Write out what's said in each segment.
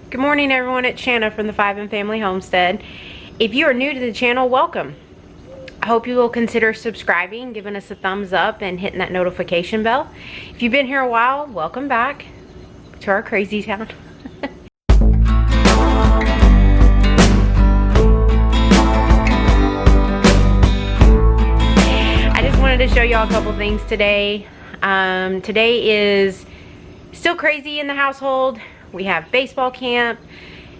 Good morning everyone, it's Shanna from the 5 and Family Homestead. If you are new to the channel, welcome. I hope you will consider subscribing, giving us a thumbs up, and hitting that notification bell. If you've been here a while, welcome back to our crazy town. I just wanted to show y'all a couple things today. Today is still crazy in the household. We have baseball camp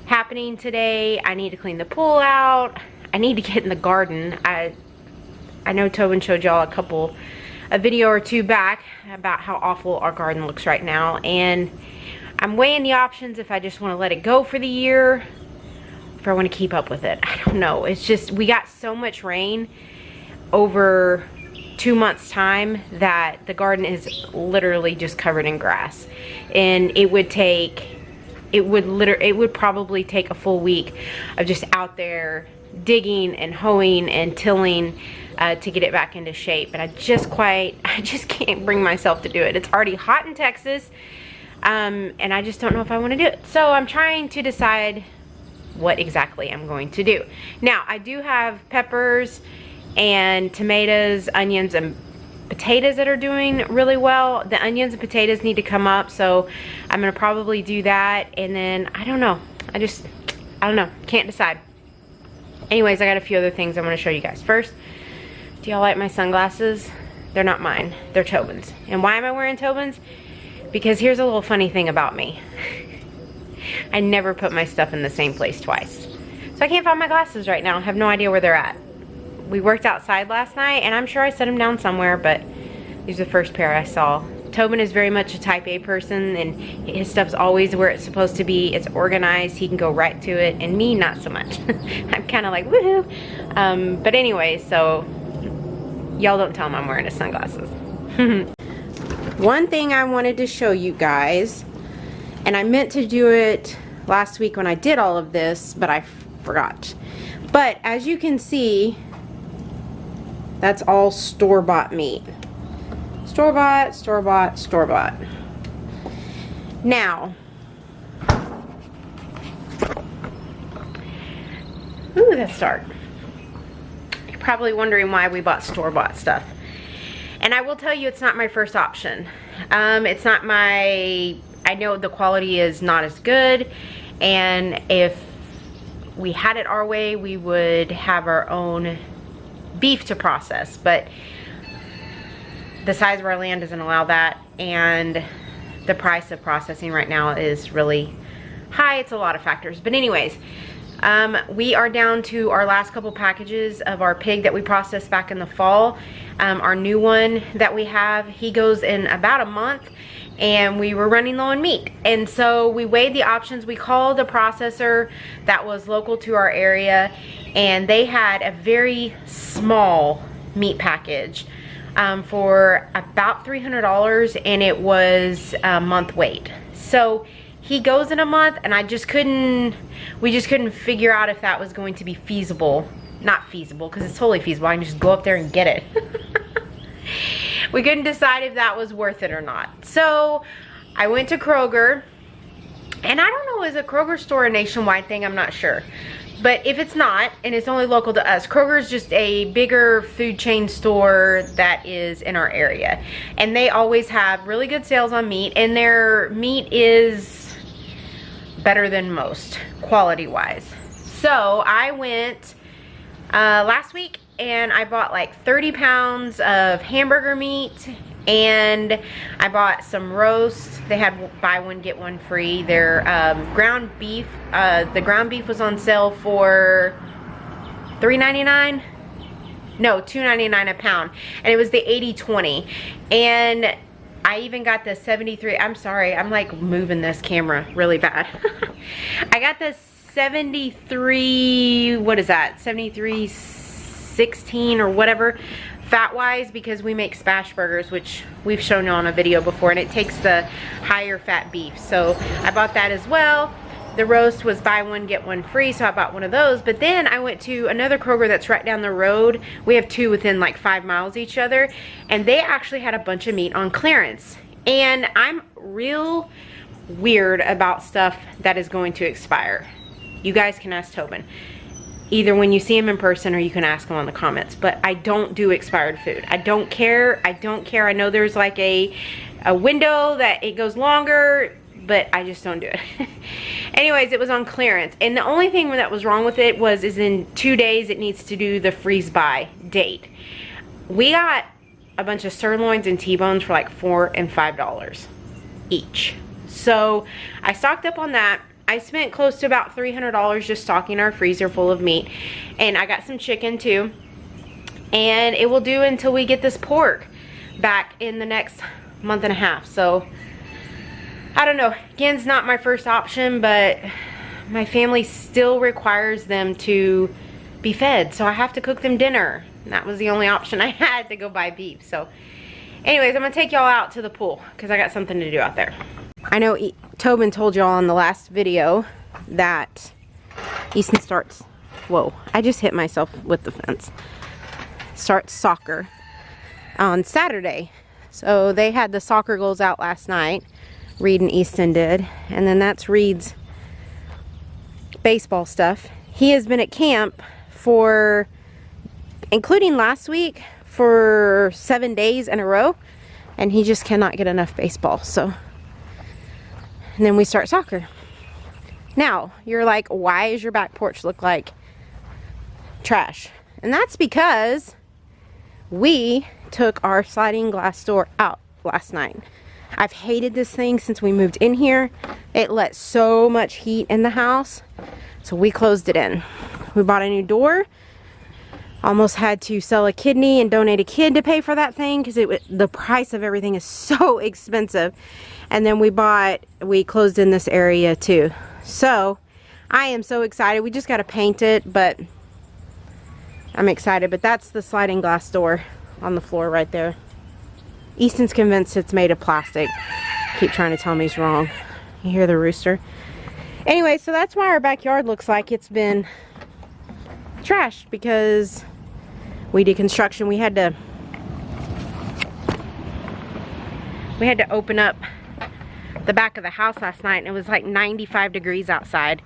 happening today. I need to clean the pool out. I need to get in the garden. I know Tobin showed y'all a video or two back about how awful our garden looks right now, and I'm weighing the options if I just want to let it go for the year, if I want to keep up with it. I don't know. It's just, we got so much rain over 2 months time that the garden is literally just covered in grass, and it would probably take a full week of just out there digging and hoeing and tilling to get it back into shape. And I just can't bring myself to do it. It's already hot in Texas, and I just don't know if I want to do it. So I'm trying to decide what exactly I'm going to do. Now, I do have peppers and tomatoes, onions, and potatoes that are doing really well. The onions and potatoes need to come up, so I'm gonna probably do that. And then I don't know, I don't know, can't decide. Anyways, I got a few other things I want to show you guys. First, do y'all like my sunglasses? They're not mine, they're Tobin's. And why am I wearing Tobin's? Because here's a little funny thing about me. I never put my stuff in the same place twice, so I can't find my glasses right now. I have no idea where they're at. We worked outside last night, and I'm sure I set them down somewhere, but these are the first pair I saw. Tobin is very much a type A person, and his stuff's always where it's supposed to be. It's organized. He can go right to it, and me, not so much. I'm kind of like, woohoo. But anyway, so y'all don't tell him I'm wearing his sunglasses. One thing I wanted to show you guys, and I meant to do it last week when I did all of this, but I forgot. But as you can see, that's all store-bought meat. Store-bought, store-bought, store-bought. Now, ooh, that's dark. You're probably wondering why we bought store-bought stuff. And I will tell you, it's not my first option. It's not my, I know the quality is not as good, and if we had it our way, we would have our own beef to process, but the size of our land doesn't allow that, and the price of processing right now is really high. It's a lot of factors, but anyways, we are down to our last couple packages of our pig that we processed back in the fall. Our new one that we have, he goes in about a month, and we were running low on meat, and so we weighed the options. We called a processor that was local to our area, and they had a very small meat package for about $300, and it was a month wait. So he goes in a month, and we just couldn't figure out if that was going to be feasible. Not feasible, because it's totally feasible. I can just go up there and get it. We couldn't decide if that was worth it or not. So I went to Kroger, and I don't know, is a Kroger store a nationwide thing? I'm not sure. But if it's not, and it's only local to us, Kroger is just a bigger food chain store that is in our area. And they always have really good sales on meat, and their meat is better than most, quality-wise. So I went last week, and I bought like 30 pounds of hamburger meat, and I bought some roast. They had buy one get one free. Their ground beef, the ground beef was on sale for $3.99. No, $2.99 a pound, and it was the 80/20. And I even got the 73. I'm sorry, I'm like moving this camera really bad. I got the 73. What is that? 73/16 or whatever, fat wise, because we make smash burgers, which we've shown you on a video before, and it takes the higher fat beef. So I bought that as well. The roast was buy one get one free, so I bought one of those. But then I went to another Kroger that's right down the road. We have two within like 5 miles each other, and they actually had a bunch of meat on clearance. And I'm real weird about stuff that is going to expire. You guys can ask Tobin. Either when you see him in person or you can ask him on the comments. But I don't do expired food. I don't care. I don't care. I know there's like a window that it goes longer, but I just don't do it. Anyways, it was on clearance. And the only thing that was wrong with it is in 2 days it needs to do the freeze by date. We got a bunch of sirloins and T-bones for like $4 and $5 each. So I stocked up on that. I spent close to about $300 just stocking our freezer full of meat. And I got some chicken too. And it will do until we get this pork back in the next month and a half. So I don't know. Again, it's not my first option, but my family still requires them to be fed. So I have to cook them dinner. And that was the only option I had to go buy beef. So anyways, I'm going to take y'all out to the pool because I got something to do out there. I know Tobin told y'all in the last video that Easton starts, whoa, I just hit myself with the fence, starts soccer on Saturday. So they had the soccer goals out last night, Reed and Easton did, and then that's Reed's baseball stuff. He has been at camp for, including last week, for 7 days in a row, and he just cannot get enough baseball. So and then we start soccer. Now, you're like, why does your back porch look like trash? And that's because we took our sliding glass door out last night. I've hated this thing since we moved in here. It let so much heat in the house, so we closed it in. We bought a new door. Almost had to sell a kidney and donate a kid to pay for that thing because the price of everything is so expensive. And then we closed in this area too. So I am so excited. We just got to paint it, but I'm excited. But that's the sliding glass door on the floor right there. Easton's convinced it's made of plastic. Keep trying to tell me he's wrong. You hear the rooster? Anyway, so that's why our backyard looks like it's been trashed, because we did construction. We had to open up the back of the house last night, and it was like 95 degrees outside,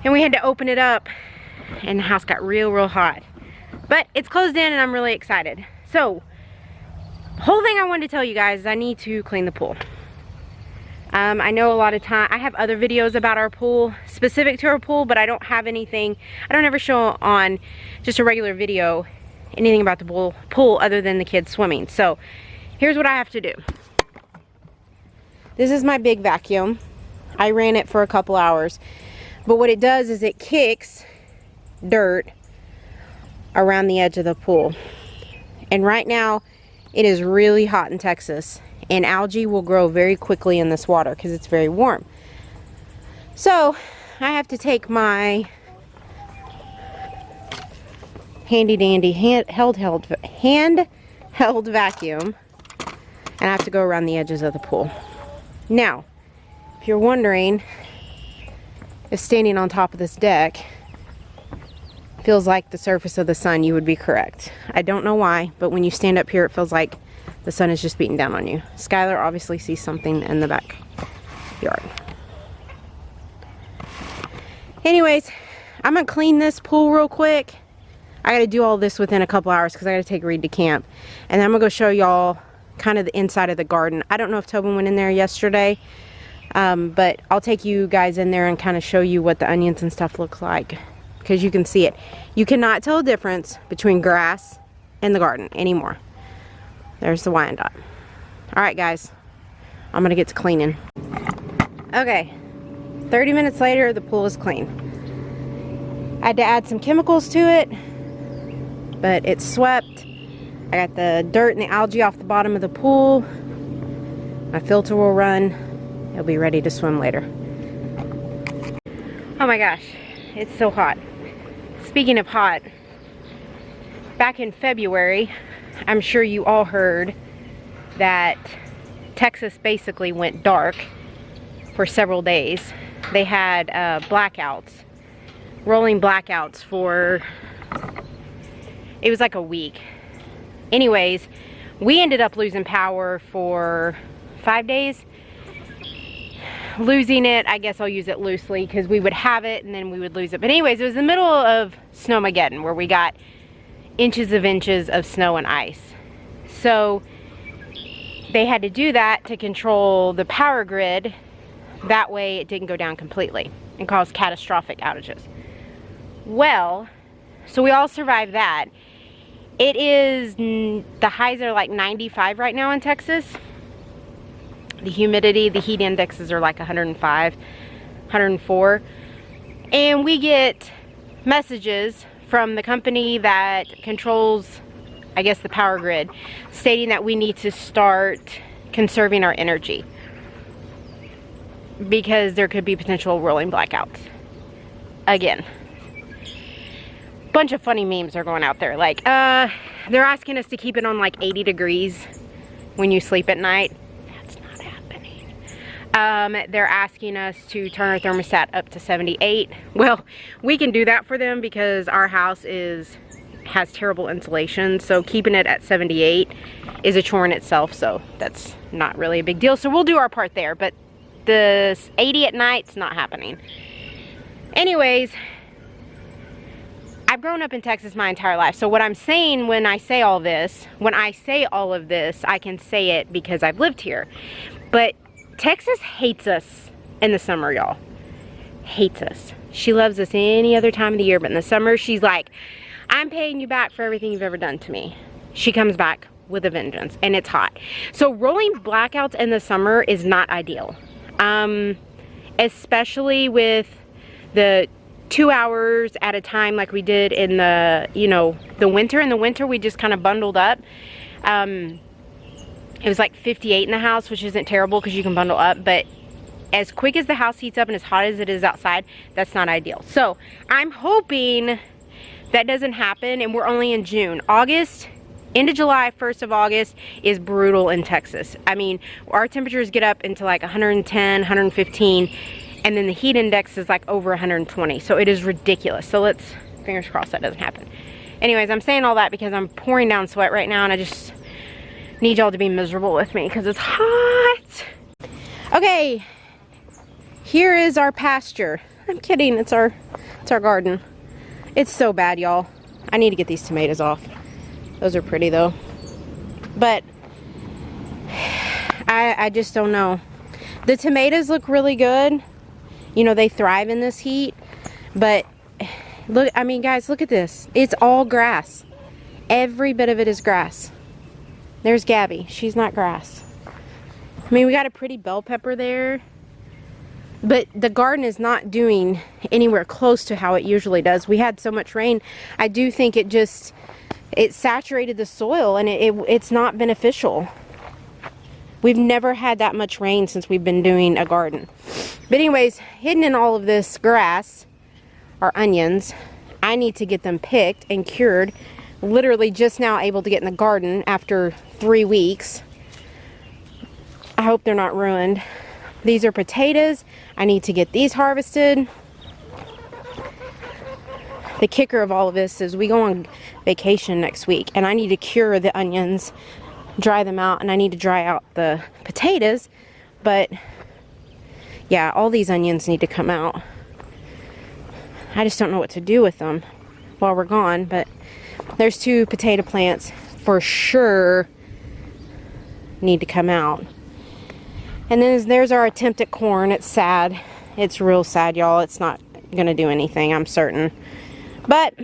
and we had to open it up, and the house got real hot. But it's closed in, and I'm really excited. So whole thing I wanted to tell you guys is I need to clean the pool. I know a lot of time I have other videos about our pool, specific to our pool, but I don't have anything. I don't ever show on just a regular video anything about the pool other than the kids swimming. So here's what I have to do. This is my big vacuum. I ran it for a couple hours, but what it does is it kicks dirt around the edge of the pool. And right now it is really hot in Texas, and algae will grow very quickly in this water because it's very warm. So I have to take my handy dandy handheld vacuum, and I have to go around the edges of the pool. Now, if you're wondering if standing on top of this deck feels like the surface of the sun, you would be correct. I don't know why, but when you stand up here, it feels like the sun is just beating down on you. Skylar obviously sees something in the backyard. Anyways, I'm gonna clean this pool real quick. I gotta do all this within a couple hours because I gotta take Reed to camp. And then I'm gonna go show y'all kind of the inside of the garden. I don't know if Tobin went in there yesterday, but I'll take you guys in there and kind of show you what the onions and stuff look like, because you can see it. You cannot tell a difference between grass and the garden anymore. There's the Wyandotte. All right, guys, I'm gonna get to cleaning. Okay, 30 minutes later, the pool is clean. I had to add some chemicals to it, but it's swept. I got the dirt and the algae off the bottom of the pool. My filter will run. It'll be ready to swim later. Oh my gosh, it's so hot. Speaking of hot, back in February, I'm sure you all heard that Texas basically went dark for several days. They had blackouts, rolling blackouts for, it was like a week. Anyways, we ended up losing power for 5 days. losing it. I guess I'll use it loosely because we would have it and then we would lose it. But anyways, it was the middle of Snowmageddon where we got inches of snow and ice. So they had to do that to control the power grid. That way it didn't go down completely and cause catastrophic outages. Well, so we all survived that. It is, the highs are like 95 right now in Texas. The humidity, the heat indexes are like 105, 104. And we get messages from the company that controls, I guess, the power grid, stating that we need to start conserving our energy because there could be potential rolling blackouts. Again, bunch of funny memes are going out there. Like, they're asking us to keep it on like 80 degrees when you sleep at night. That's not happening. They're asking us to turn our thermostat up to 78. Well, we can do that for them because our house has terrible insulation, so keeping it at 78 is a chore in itself, so that's not really a big deal. So we'll do our part there, but the 80 at night's not happening. Anyways, I've grown up in Texas my entire life, so what I'm saying when I say all this, I can say it because I've lived here. But Texas hates us in the summer, y'all. Hates us. She loves us any other time of the year, but in the summer, she's like, I'm paying you back for everything you've ever done to me. She comes back with a vengeance, and it's hot. So rolling blackouts in the summer is not ideal. Especially with the 2 hours at a time like we did in the, the winter. In the winter, we just kind of bundled up. It was like 58 in the house, which isn't terrible because you can bundle up, but as quick as the house heats up and as hot as it is outside, that's not ideal. So I'm hoping that doesn't happen, and we're only in June. August, end of July, 1st of August is brutal in Texas. I mean, our temperatures get up into like 110, 115, and then the heat index is like over 120. So it is ridiculous. So let's, fingers crossed that doesn't happen. Anyways, I'm saying all that because I'm pouring down sweat right now, and I just need y'all to be miserable with me because it's hot. Okay, here is our pasture. I'm kidding, it's our garden. It's so bad, y'all. I need to get these tomatoes off. Those are pretty though. But I just don't know. The tomatoes look really good. They thrive in this heat. But look, I mean, guys, look at this. It's all grass. Every bit of it is grass. There's Gabby. She's not grass. I mean, we got a pretty bell pepper there. But the garden is not doing anywhere close to how it usually does. We had so much rain. I do think it saturated the soil, and it's not beneficial. We've never had that much rain since we've been doing a garden. But anyways, hidden in all of this grass are onions. I need to get them picked and cured. Literally just now able to get in the garden after 3 weeks. I hope they're not ruined. These are potatoes. I need to get these harvested. The kicker of all of this is we go on vacation next week, and I need to cure the onions, dry them out, and I need to dry out the potatoes. But yeah, all these onions need to come out. I just don't know what to do with them while we're gone, but there's 2 potato plants for sure need to come out. And then there's our attempt at corn. It's sad. It's real sad, y'all. It's not gonna do anything, I'm certain. But,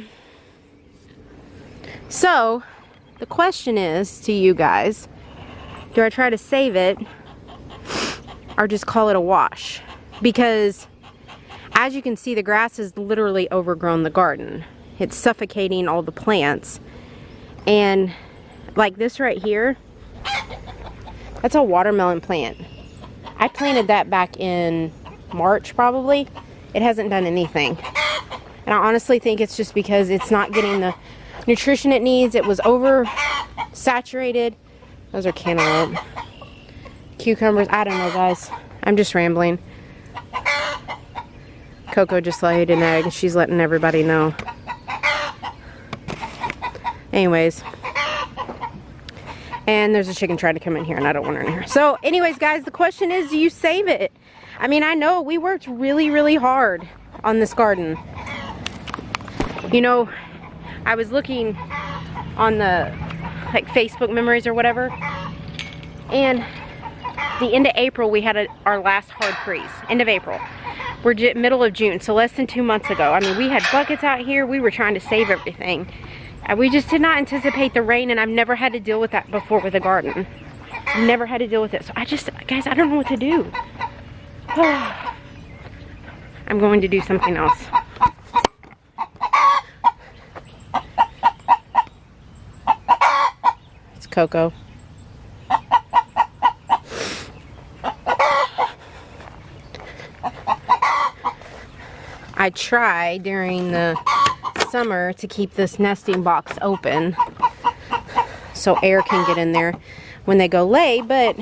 so, the question is to you guys, do I try to save it or just call it a wash? Because, as you can see, the grass has literally overgrown the garden. It's suffocating all the plants. And, like this right here, that's a watermelon plant. I planted that back in March, probably. It hasn't done anything. And I honestly think it's just because it's not getting the nutrition it needs. It was oversaturated. Those are cantaloupe. Cucumbers. I don't know, guys. I'm just rambling. Coco just laid an egg. She's letting everybody know. Anyways. And there's a chicken trying to come in here, and I don't want her in here. So, anyways, guys, the question is, do you save it? I mean, I know we worked really, really hard on this garden. You know, I was looking on the like Facebook memories or whatever, and the end of April we had our last hard freeze. End of April. We're middle of June, so less than 2 months ago. I mean, we had buckets out here. We were trying to save everything. We just did not anticipate the rain, and I've never had to deal with that before with a garden. I've never had to deal with it. So guys, I don't know what to do. I'm going to do something else. It's Coco. I try during the summer to keep this nesting box open so air can get in there when they go lay, but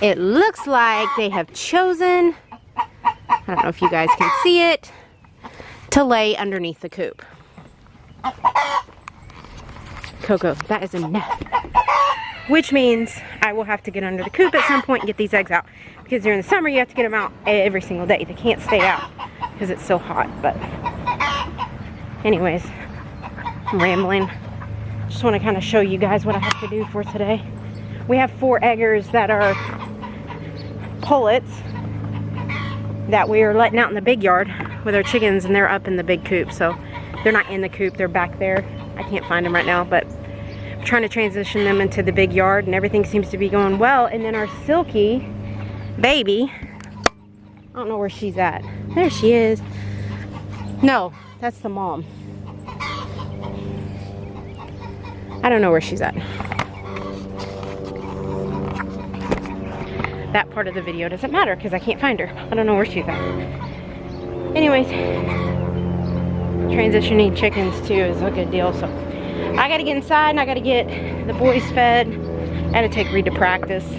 it looks like they have chosen, I don't know if you guys can see it, to lay underneath the coop. Coco, that is enough. Which means I will have to get under the coop at some point and get these eggs out. Because during the summer you have to get them out every single day. They can't stay out because it's so hot. But anyways, I'm rambling. Just want to kind of show you guys what I have to do for today. We have 4 eggers that are pullets that we are letting out in the big yard with our chickens, and they're up in the big coop. So they're not in the coop, they're back there. I can't find them right now, but I'm trying to transition them into the big yard, and everything seems to be going well. And then our Silky baby, I don't know where she's at. There she is. No, that's the mom. I don't know where she's at. That part of the video doesn't matter because I can't find her. I don't know where she's at. Anyways, transitioning chickens too is a good deal. So I gotta get inside and I gotta get the boys fed. I gotta take Reed to practice.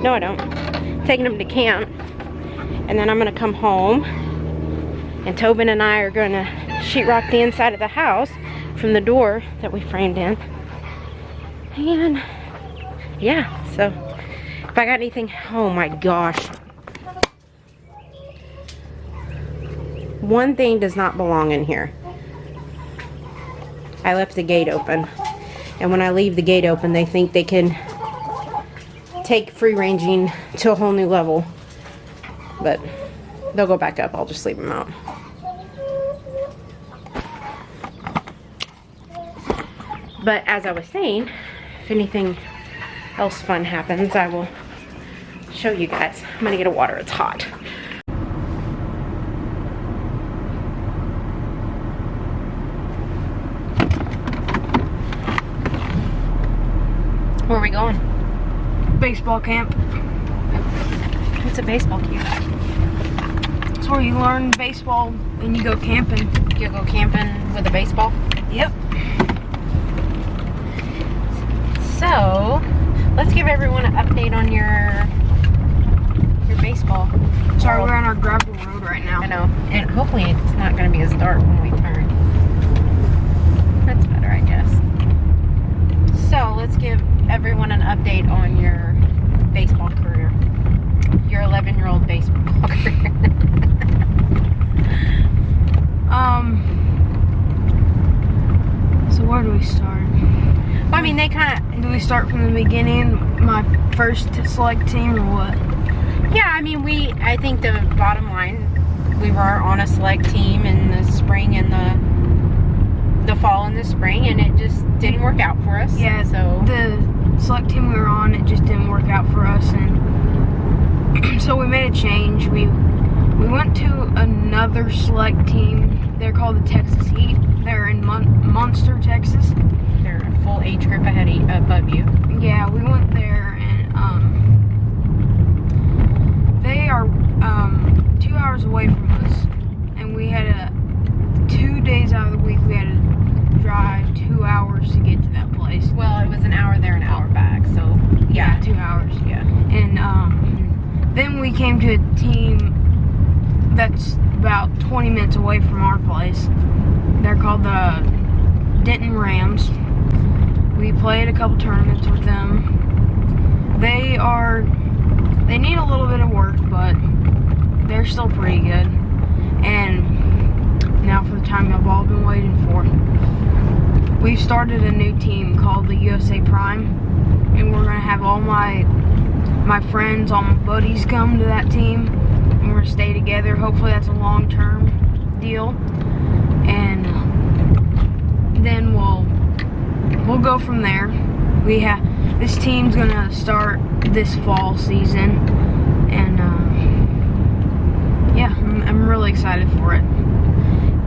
No, I don't. Taking them to camp. And then I'm gonna come home, and Tobin and I are gonna sheetrock the inside of the house from the door that we framed in. And yeah, so if I got anything, oh my gosh. One thing does not belong in here. I left the gate open. And when I leave the gate open, they think they can take free ranging to a whole new level. But they'll go back up. I'll just leave them out. But as I was saying, if anything else fun happens, I will show you guys. I'm gonna get a water. It's hot. Where are we going? Baseball camp. What's a baseball camp? It's where you learn baseball and you go camping. You go camping with a baseball? Yep. So, let's give everyone an update on your baseball. Sorry, we're on our gravel road right now. I know. And hopefully it's not going to be as dark when we turn. That's better, I guess. So, let's give everyone an update on your baseball career. Your 11-year-old baseball career. So where do we start? Well, I mean, they kind of... Do we start from the beginning, my first select team, or what? Yeah, I mean, I think the bottom line, we were on a select team in the spring and the fall and the spring, and it just didn't work out for us. Yeah, so the select team we were on, it just didn't work out for us, and so we made a change. We went to another select team. They're called the Texas Heat. They're in Munster, Texas. They're a full age group above you. Yeah, we went there, and they are 2 hours away from us, and we had 2 days out of the week we had to drive 2 hours to get to that place. Well, it was an hour there, an hour back, so yeah, 2 hours. Yeah. And then we came to a team that's about 20 minutes away from our place. They're called the Denton Rams. We played a couple tournaments with them. They need a little bit of work, but they're still pretty good. And now for the time y'all all been waiting for. We've started a new team called the USA Prime, and we're gonna have all my friends, all my buddies come to that team, and we're gonna stay together. Hopefully that's a long-term deal, and then we'll go from there. This team's gonna start this fall season, and yeah, I'm really excited for it.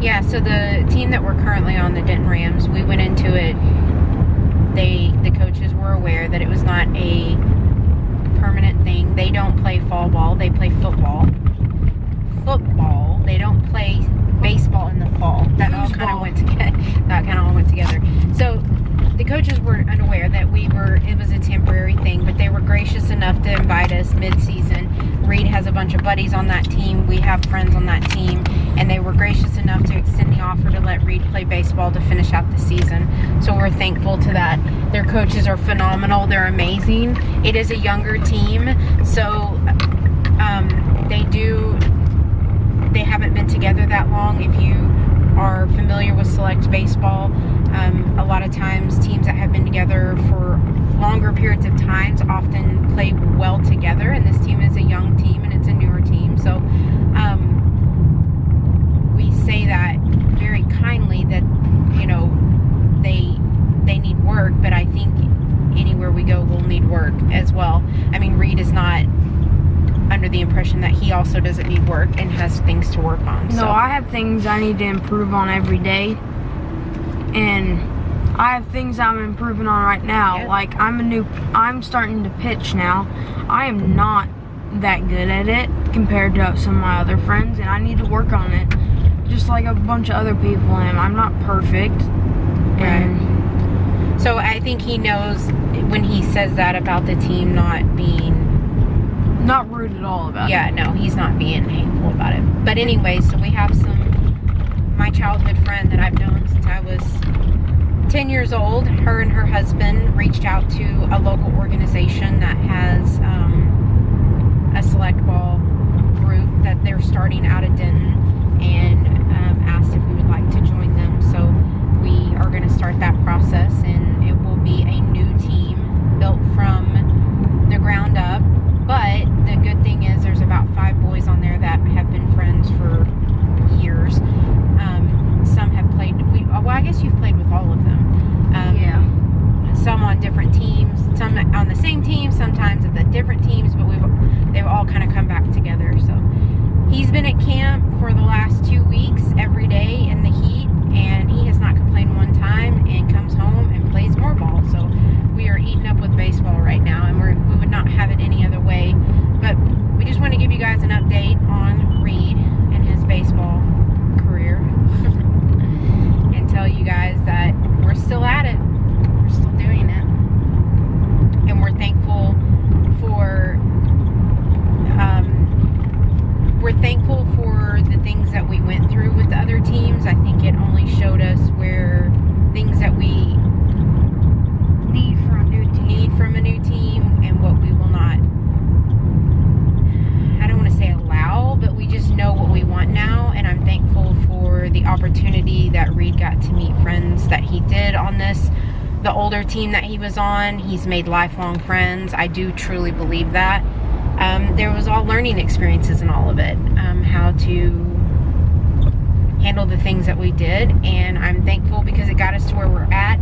Yeah, so the team that we're currently on, the Denton Rams, we went into it, the coaches were aware that it was not a permanent thing. They don't play fall ball, they play football. They don't play baseball in the fall. That all kind of went together. So the coaches were unaware that it was a temporary thing, but they were gracious enough to invite us mid-season. Reed has a bunch of buddies on that team. We have friends on that team, and they were gracious enough to extend the offer to let Reed play baseball to finish out the season. So we're thankful to that. Their coaches are phenomenal. They're amazing. It is a younger team, so they haven't been together that long. If you are familiar with select baseball, a lot of times teams that have been together for longer periods of times often play well together, and this team is a young team and it's a newer team. So we say that very kindly that, you know, they need work, but I think anywhere we go we'll need work as well. I mean, Reed is not under the impression that he also doesn't need work and has things to work on. No, I have things I need to improve on every day, and I have things I'm improving on right now. Yeah. Like I'm starting to pitch now. I am not that good at it compared to some of my other friends, and I need to work on it, just like a bunch of other people am. I'm not perfect. And so I think he knows when he says that about the team not being rude at all about it. Yeah, no, he's not being hateful about it. But anyway, so we have my childhood friend that I've known since I was 10 years old. Her and her husband reached out to a local organization that has a select ball group that they're starting out of Denton, and asked if we would like to join them. So we are going to start that process, and it will be a new team built from the ground up. But the good thing is there's about 5 boys on there that have been friends for years. Some have played, well, I guess you've played with all of them. Yeah. Some on different teams, some on the same team, sometimes at the different teams, but they've all kind of come back together. So he's been at camp for the last 2 weeks every day in the heat, and he has not complained one time, and comes home and plays more ball. So we are eating up with baseball right now, and we would not have it any other way. But we just want to give you guys an update on Reed and his baseball career and tell you guys that we're still at it. We're still doing it. And we're thankful for the things that we went through with the other teams. I think it only showed us where things that we need from a new team and what we will not, I don't want to say allow, but we just know what we want now. And I'm thankful for the opportunity that Reed got to meet friends that he did on the older team that he was on. He's made lifelong friends. I do truly believe that. There was all learning experiences in all of it, how to handle the things that we did, and I'm thankful because it got us to where we're at.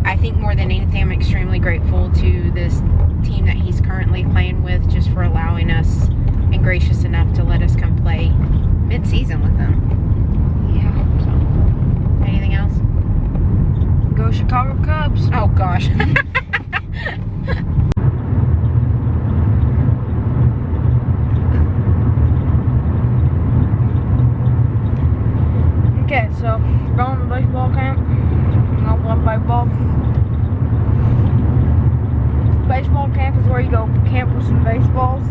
I think more than anything, I'm extremely grateful to this team that he's currently playing with, just for allowing us and gracious enough to let us come play mid-season with them. Yeah. So, anything else? Go Chicago Cubs. Oh gosh. Okay, so we're going to baseball camp. I love baseball. Baseball camp is where you go camp with some baseballs.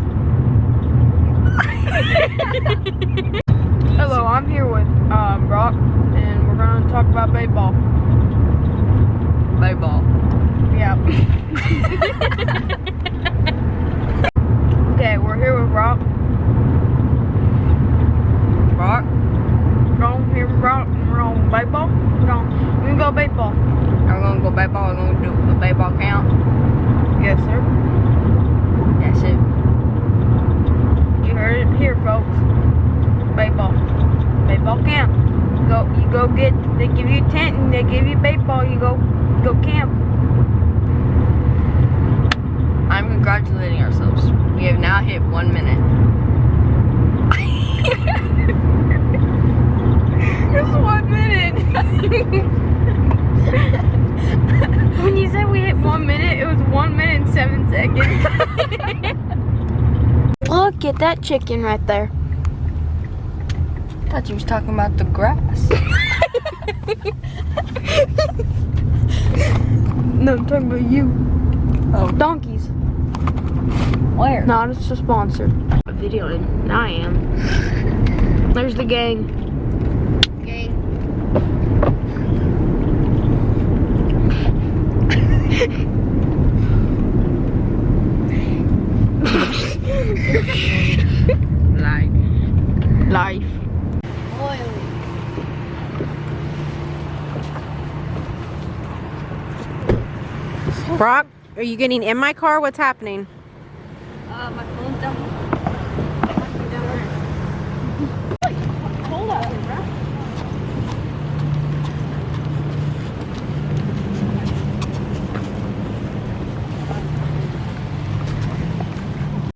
Hello, I'm here with Brock, and we're going to talk about baseball. Baseball. Yeah. Okay, we're here with Brock. paintball count? Yes, sir. That's it. You heard it here, folks. Paintball. Paintball camp. You go get. They give you a tent and they give you paintball. You go camp. I'm congratulating ourselves. We have now hit 1 minute. It's 1 minute. When you said we hit 1 minute, it was 1 minute and 7 seconds. Look at that chicken right there. I thought you was talking about the grass. No, I'm talking about you. Oh. Donkeys. Where? Not a sponsor. Videoing. I am. There's the gang. Gang. Life. Brock, are you getting in my car? What's happening? My phone's down.